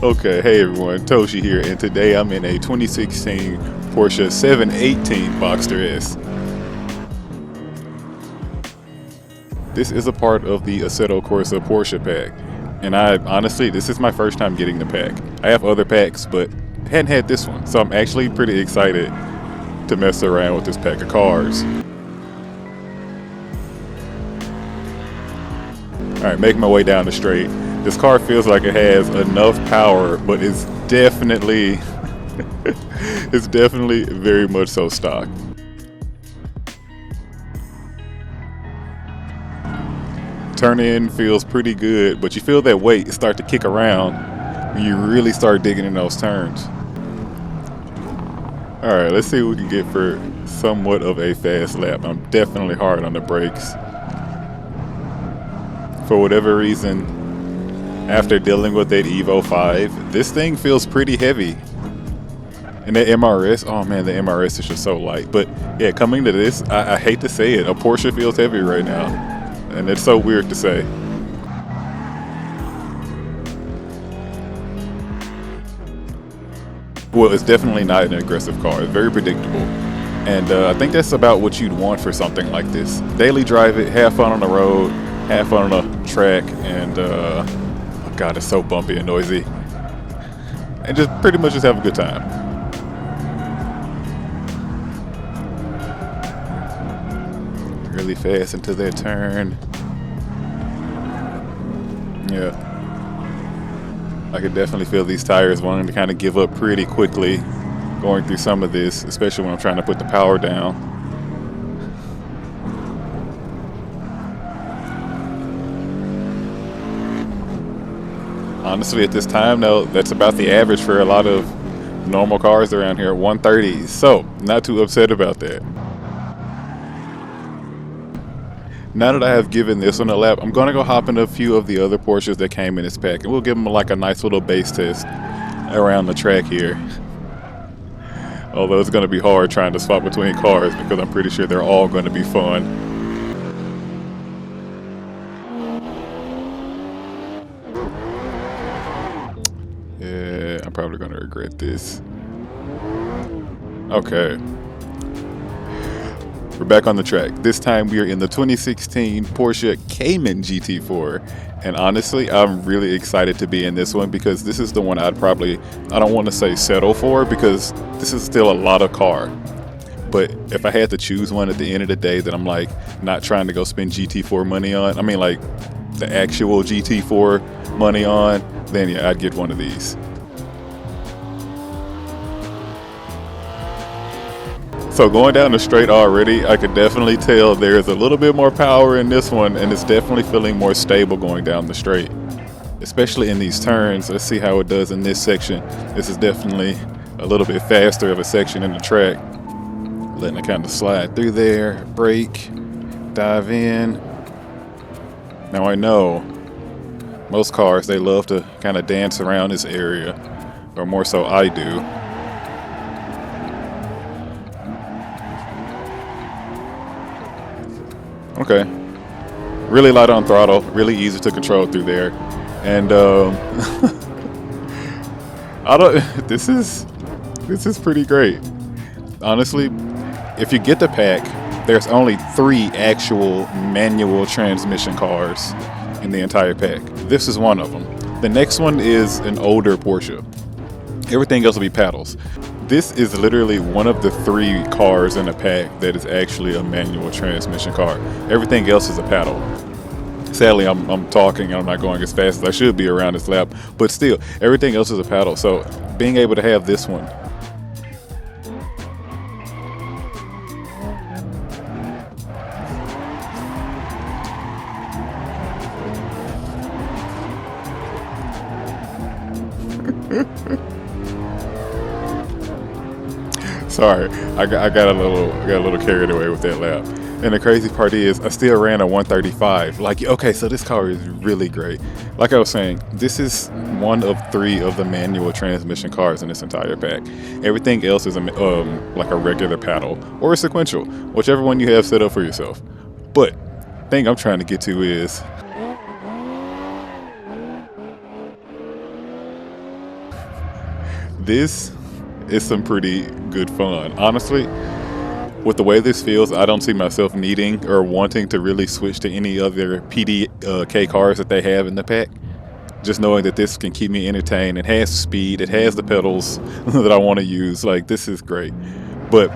Okay, hey everyone, Toshii here, and today I'm in a 2016 Porsche 718 Boxster S. This is a part of the Assetto Corsa Porsche pack, and honestly, this is my first time getting the pack. I have other packs, but hadn't had this one, so I'm actually pretty excited to mess around with this pack of cars. Alright, making my way down the straight. This car feels like it has enough power, but it's definitely it's definitely very much so stock. Turn in feels pretty good, but you feel that weight start to kick around when you really start digging in those turns. Alright, let's see what we can get for somewhat of a fast lap. I'm definitely hard on the brakes. For whatever reason, after dealing with that Evo 5, this thing feels pretty heavy. And that MRS, oh man, the MRS is just so light. But yeah, coming to this, I hate to say it, a Porsche feels heavy right now. And it's so weird to say. Well, it's definitely not an aggressive car. It's very predictable. And I think that's about what you'd want for something like this. Daily drive it, have fun on the road, have fun on the track, and oh god, it's so bumpy and noisy. And just pretty much just have a good time. Really fast into that turn. Yeah. I could definitely feel these tires wanting to kind of give up pretty quickly going through some of this, especially when I'm trying to put the power down. Honestly, at this time, though, that's about the average for a lot of normal cars around here, 130s. So, not too upset about that. Now that I have given this one a lap, I'm going to go hop in a few of the other Porsches that came in this pack, and we'll give them like a nice little base test around the track here. Although it's going to be hard trying to swap between cars because I'm pretty sure they're all going to be fun. Yeah, I'm probably going to regret this. Okay. We're back on the track. This time we are in the 2016 Porsche Cayman GT4. And honestly, I'm really excited to be in this one because this is the one I don't want to say settle for because this is still a lot of car. But if I had to choose one at the end of the day that I'm like not trying to go spend GT4 money on, I mean like the actual GT4 money on, then yeah, I'd get one of these. So going down the straight already, I could definitely tell there's a little bit more power in this one, and it's definitely feeling more stable going down the straight, especially in these turns. Let's see how it does in this section. This is definitely a little bit faster of a section in the track. Letting it kind of slide through there, brake, dive in. Now I know most cars, they love to kind of dance around this area, or more so I do. Okay, really light on throttle, really easy to control through there, and this is pretty great. Honestly, if you get the pack, there's only 3 actual manual transmission cars in the entire pack. This is one of them. The next one is an older Porsche. Everything else will be paddles. This is literally one of the 3 cars in a pack that is actually a manual transmission car. Everything else is a paddle. Sadly, I'm talking, I'm not going as fast as I should be around this lap, but still, everything else is a paddle. So being able to have this one, sorry, I got a little carried away with that lap. And the crazy part is, I still ran a 135. Like, okay, so this car is really great. Like I was saying, this is one of 3 of the manual transmission cars in this entire pack. Everything else is like a regular paddle or a sequential, whichever one you have set up for yourself. But the thing I'm trying to get to is this is some pretty good fun. Honestly, with the way this feels, I don't see myself needing or wanting to really switch to any other PDK cars that they have in the pack. Just knowing that this can keep me entertained. It has speed, it has the pedals that I want to use. Like, this is great. But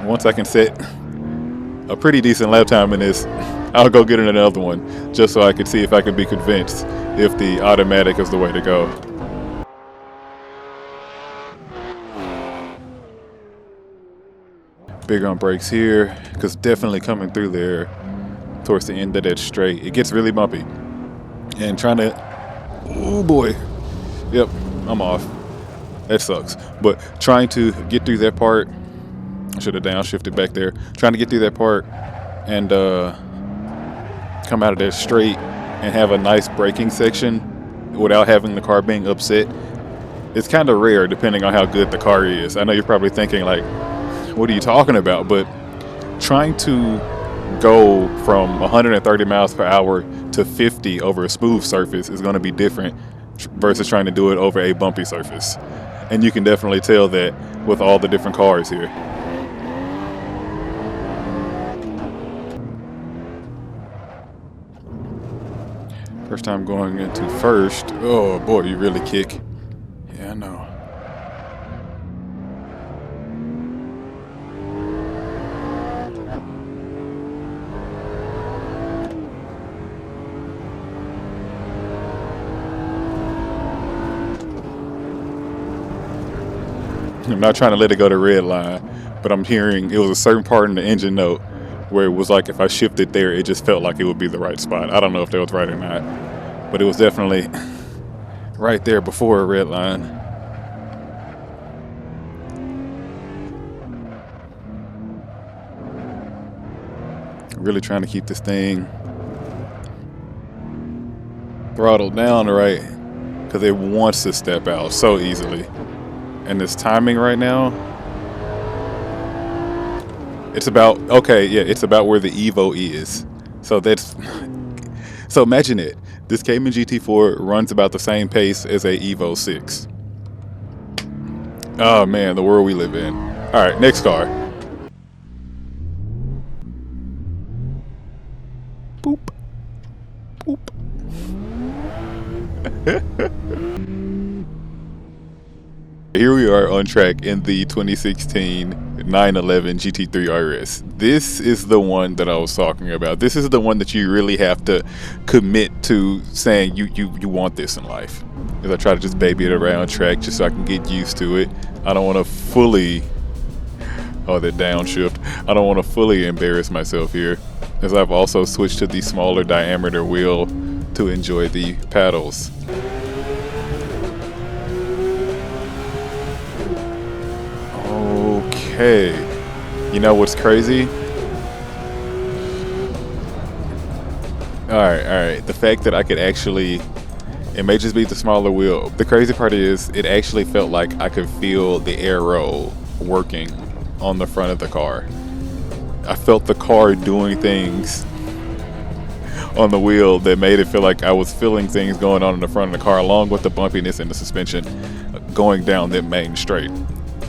once I can set a pretty decent lap time in this, I'll go get in another one just so I can see if I can be convinced if the automatic is the way to go. Big on brakes here, because definitely coming through there towards the end of that straight, it gets really bumpy. And trying to, oh boy, yep, I'm off. That sucks. But trying to get through that part, I should have downshifted back there. Trying to get through that part and come out of there straight and have a nice braking section without having the car being upset. It's kind of rare depending on how good the car is. I know you're probably thinking like, what are you talking about? But trying to go from 130 miles per hour to 50 over a smooth surface is going to be different versus trying to do it over a bumpy surface. And you can definitely tell that with all the different cars here. First time going into first. Oh boy, you really kick. Yeah, I know. I'm not trying to let it go to red line, but I'm hearing it was a certain part in the engine note where it was like if I shifted there, it just felt like it would be the right spot. I don't know if that was right or not, but it was definitely right there before a red line. Really trying to keep this thing throttled down right, because it wants to step out so easily. And this timing right now, it's about, okay, yeah, it's about where the Evo is. So that's, so imagine it. This Cayman GT4 runs about the same pace as a Evo 6. Oh man, the world we live in. All right, next car. Boop. Boop. Here we are on track in the 2016 911 GT3 RS. This is the one that I was talking about. This is the one that you really have to commit to saying you want this in life. As I try to just baby it around track just so I can get used to it. I don't want to fully, oh, that downshift. I don't want to fully embarrass myself here, as I've also switched to the smaller diameter wheel to enjoy the paddles. Okay, you know what's crazy? All right. The fact that I could actually, it may just be the smaller wheel. The crazy part is it actually felt like I could feel the aero working on the front of the car. I felt the car doing things on the wheel that made it feel like I was feeling things going on in the front of the car, along with the bumpiness and the suspension going down that main straight.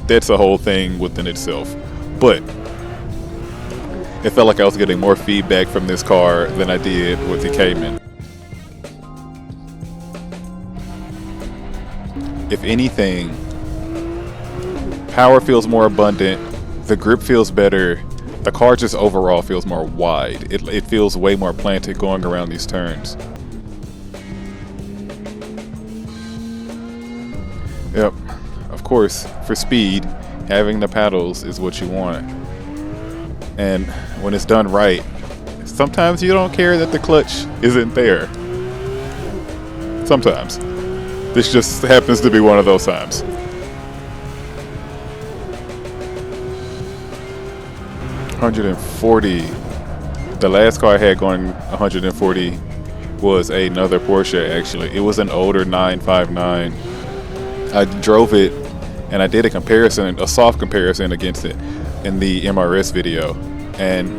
That's a whole thing within itself. But it felt like I was getting more feedback from this car than I did with the Cayman. If anything, power feels more abundant, the grip feels better, the car just overall feels more wide. It feels way more planted going around these turns. Yep. Of course, for speed, having the paddles is what you want. And when it's done right, sometimes you don't care that the clutch isn't there. Sometimes. This just happens to be one of those times. $140. The last car I had going 140 was another Porsche, actually. It was an older 959. I drove it and I did a comparison, a soft comparison against it in the MRS video. And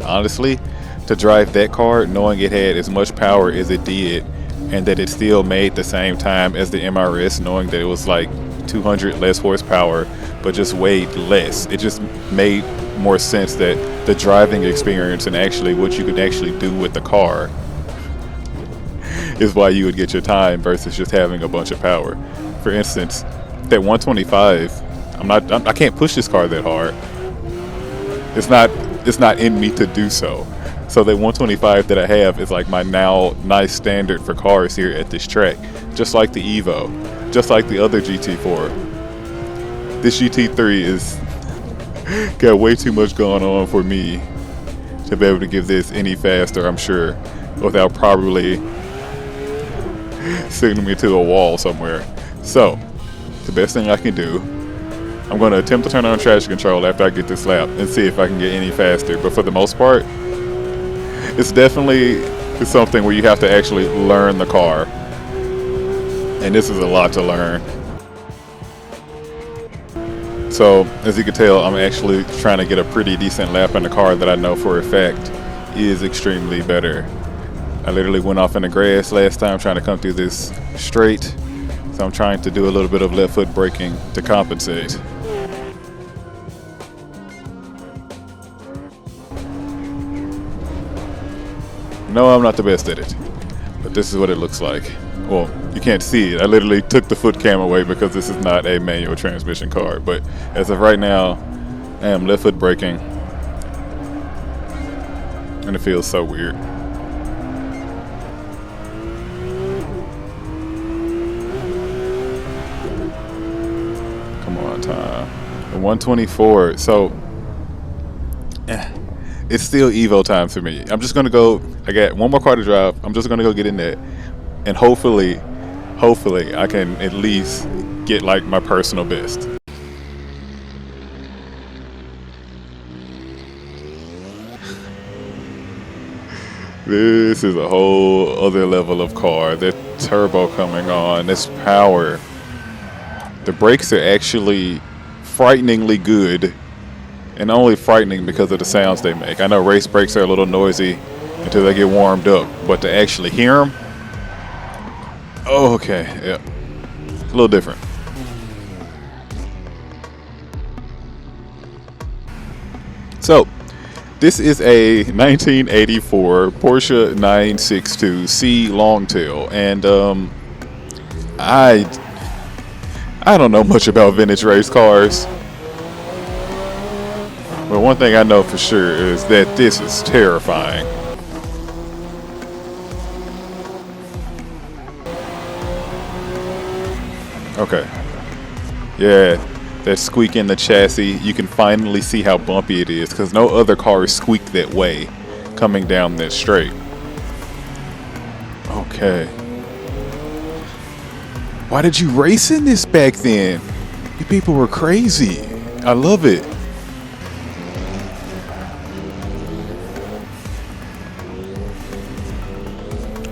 honestly, to drive that car knowing it had as much power as it did and that it still made the same time as the MRS, knowing that it was like 200 less horsepower, but just weighed less. It just made more sense that the driving experience and actually what you could actually do with the car is why you would get your time versus just having a bunch of power. For instance, that 125, I can't push this car that hard. It's not in me to do so. So that 125 that I have is like my now nice standard for cars here at this track. Just like the Evo, just like the other GT4. This GT3 is got way too much going on for me to be able to give this any faster, I'm sure, without probably sending me to a wall somewhere. So, the best thing I can do, I'm going to attempt to turn on traction control after I get this lap and see if I can get any faster. But for the most part, it's definitely something where you have to actually learn the car. And this is a lot to learn. So, as you can tell, I'm actually trying to get a pretty decent lap in the car that I know for a fact is extremely better. I literally went off in the grass last time trying to come through this straight. So I'm trying to do a little bit of left foot braking to compensate. No, I'm not the best at it, but this is what it looks like. Well, you can't see it. I literally took the foot cam away because this is not a manual transmission car. But as of right now, I am left foot braking, and it feels so weird. Come on, time. The 124. So, it's still Evo time for me. I'm just gonna go. I got one more car to drive. I'm just gonna go get in there, and hopefully I can at least get like my personal best. This is a whole other level of car. The turbo coming on. This power. The brakes are actually frighteningly good. And only frightening because of the sounds they make. I know race brakes are a little noisy until they get warmed up, but to actually hear them, oh, okay, yeah, it's a little different. So, this is a 1984 Porsche 962C Longtail, and I don't know much about vintage race cars. But one thing I know for sure is that this is terrifying. Okay. Yeah, that squeak in the chassis, you can finally see how bumpy it is because no other car is squeaked that way coming down that straight. Okay. Why did you race in this back then? You people were crazy. I love it.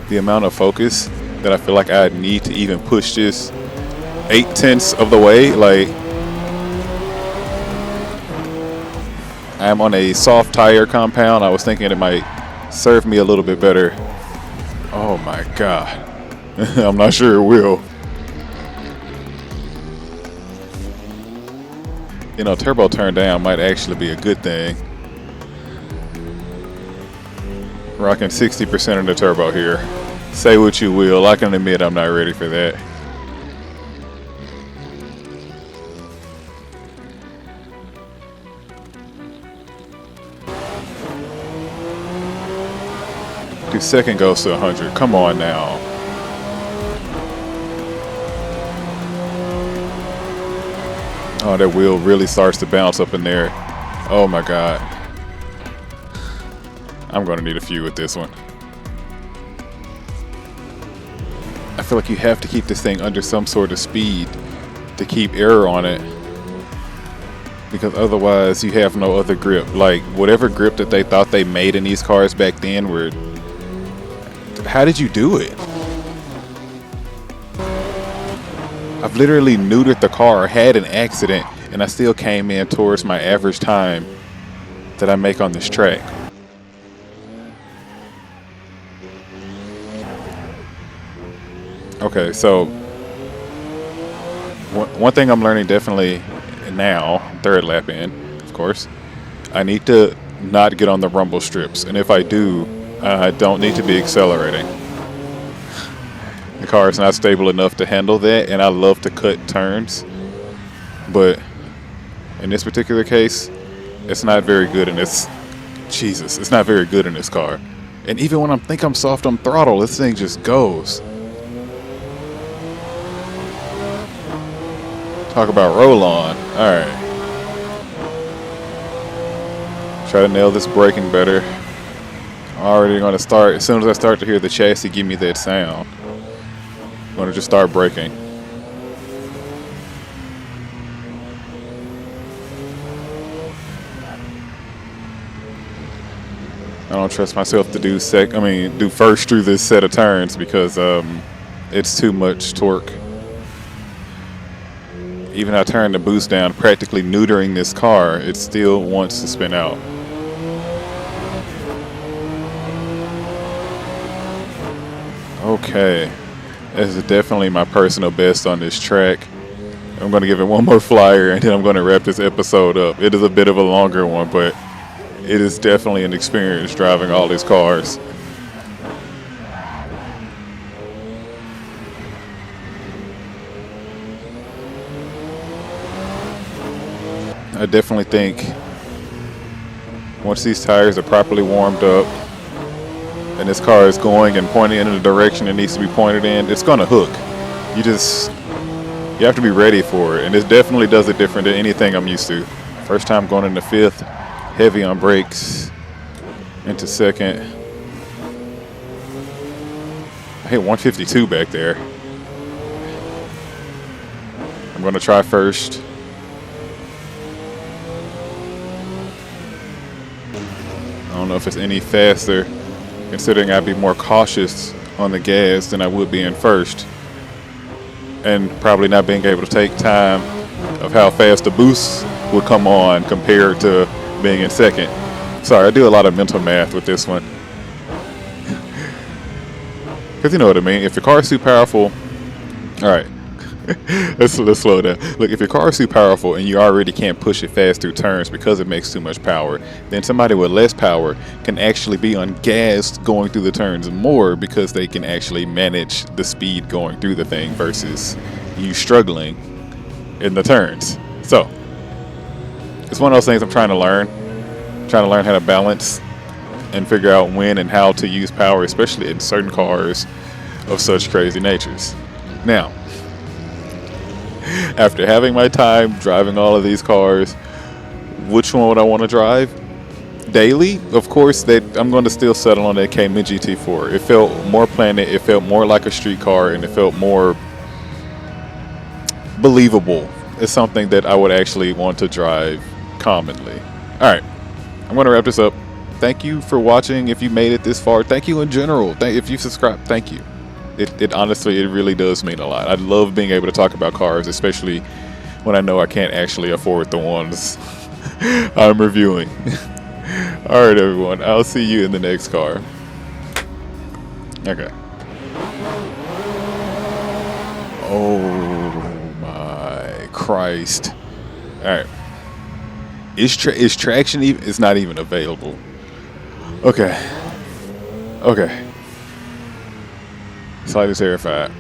The amount of focus that I feel like I need to even push this 8/10 of the way. Like, I'm on a soft tire compound. I was thinking it might serve me a little bit better. Oh my God. I'm not sure it will. You know, turbo turn down might actually be a good thing. Rocking 60% of the turbo here. Say what you will, I can admit I'm not ready for that. The second goes to 100. Come on now. Oh, that wheel really starts to bounce up in there. Oh my God. I'm gonna need a few with this one. I feel like you have to keep this thing under some sort of speed to keep error on it, because otherwise you have no other grip. Like, whatever grip that they thought they made in these cars back then were... How did you do it? I've literally neutered the car, had an accident, and I still came in towards my average time that I make on this track. Okay, so One thing I'm learning definitely now, third lap in, of course, I need to not get on the rumble strips. And if I do, I don't need to be accelerating. The car is not stable enough to handle that, and I love to cut turns. But in this particular case, it's not very good in this. Jesus, it's not very good in this car. And even when I think I'm soft on throttle, this thing just goes. Talk about roll on. Alright. Try to nail this braking better. I'm already going to start. As soon as I start to hear the chassis give me that sound, I'm going to just start braking. I don't trust myself to do first through this set of turns because it's too much torque. Even I turn the boost down, practically neutering this car, it still wants to spin out. Okay, this is definitely my personal best on this track. I'm going to give it one more flyer and then I'm going to wrap this episode up. It is a bit of a longer one, but it is definitely an experience driving all these cars. I definitely think once these tires are properly warmed up and this car is going and pointing in the direction it needs to be pointed in, it's going to hook. You have to be ready for it, and this definitely does it different than anything I'm used to. First time going into fifth, heavy on brakes, into second. I hit 152 back there. I'm going to try first. I don't know if it's any faster, considering I'd be more cautious on the gas than I would be in first. And probably not being able to take time of how fast the boost would come on compared to being in second. Sorry, I do a lot of mental math with this one. Because you know what I mean. If your car is too powerful, all right, let's slow down. Look, if your car is too powerful and you already can't push it fast through turns because it makes too much power, then somebody with less power can actually be on gas going through the turns more because they can actually manage the speed going through the thing versus you struggling in the turns. So it's one of those things I'm trying to learn how to balance and figure out when and how to use power, especially in certain cars of such crazy natures. Now, after having my time driving all of these cars, which one would I want to drive daily? Of course, I'm going to still settle on that Cayman GT4. It felt more planet, it felt more like a street car, and it felt more believable. It's something that I would actually want to drive commonly. All right, I'm going to wrap this up. Thank you for watching. If you made it this far, thank you in general. If you subscribed, thank you. It honestly, it really does mean a lot. I love being able to talk about cars, especially when I know I can't actually afford the ones I'm reviewing. All right, everyone. I'll see you in the next car. Okay. Oh my Christ. All right. Is traction even? It's not even available. Okay. Slightly terrified.